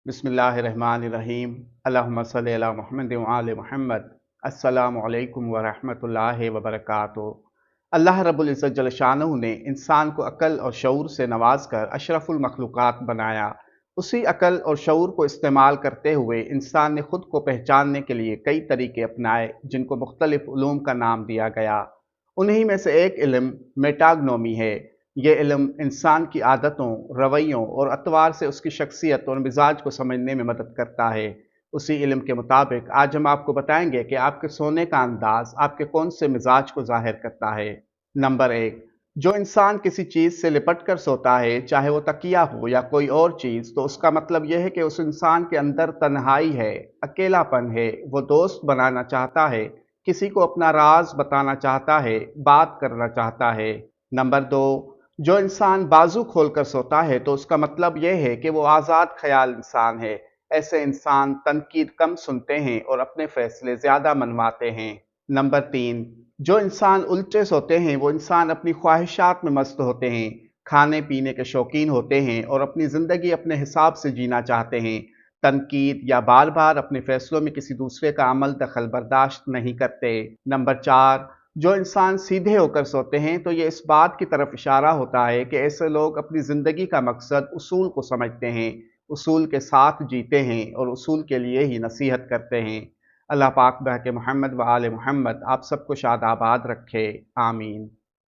बिस्मिल्लाहिर्रहमानिर्रहीम। अल्लाहुम्मा सल्लि अला मुहम्मद व आले मुहम्मद। अस्सलामु अलैकुम व रहमतुल्लाहि व बरकातुहू। अल्लाह रब्बुल इज़्ज़त जल्ल शानहू ने इंसान को अक्ल और शऊर से नवाज कर अशरफुल मखलूक़ात बनाया। उसी अक्ल और शऊर को इस्तेमाल करते हुए इंसान ने खुद को पहचानने के लिए कई तरीके अपनाए, जिनको मुख्तलिफ उलूम का नाम दिया गया। उन्हीं में से एक इल्म मेटागनोमी है। ये इल्म इंसान की आदतों, रवैयों और अतवार से उसकी शख्सियत और मिजाज को समझने में मदद करता है। उसी इल्म के मुताबिक आज हम आपको बताएंगे कि आपके सोने का अंदाज आपके कौन से मिजाज को जाहिर करता है। नंबर एक, जो इंसान किसी चीज़ से लिपट कर सोता है, चाहे वो तकिया हो या कोई और चीज़, तो उसका मतलब यह है कि उस इंसान के अंदर तन्हाई है, अकेलापन है, वो दोस्त बनाना चाहता है, किसी को अपना राज बताना चाहता है, बात करना चाहता है। नंबर दो, जो इंसान बाजू खोलकर सोता है, तो उसका मतलब यह है कि वो आज़ाद ख्याल इंसान है। ऐसे इंसान तनकीद कम सुनते हैं और अपने फैसले ज़्यादा मनवाते हैं। नंबर तीन, जो इंसान उल्टे सोते हैं, वो इंसान अपनी ख्वाहिशात में मस्त होते हैं, खाने पीने के शौकीन होते हैं और अपनी ज़िंदगी अपने हिसाब से जीना चाहते हैं। तनकीद या बार बार अपने फैसलों में किसी दूसरे का अमल दखल बर्दाश्त नहीं करते। नंबर चार, जो इंसान सीधे होकर सोते हैं, तो ये इस बात की तरफ इशारा होता है कि ऐसे लोग अपनी ज़िंदगी का मकसद उसूल को समझते हैं, उसूल के साथ जीते हैं और उसूल के लिए ही नसीहत करते हैं। अल्लाह पाक बहके मोहम्मद व आले मोहम्मद आप सबको शाद आबाद रखे। आमीन।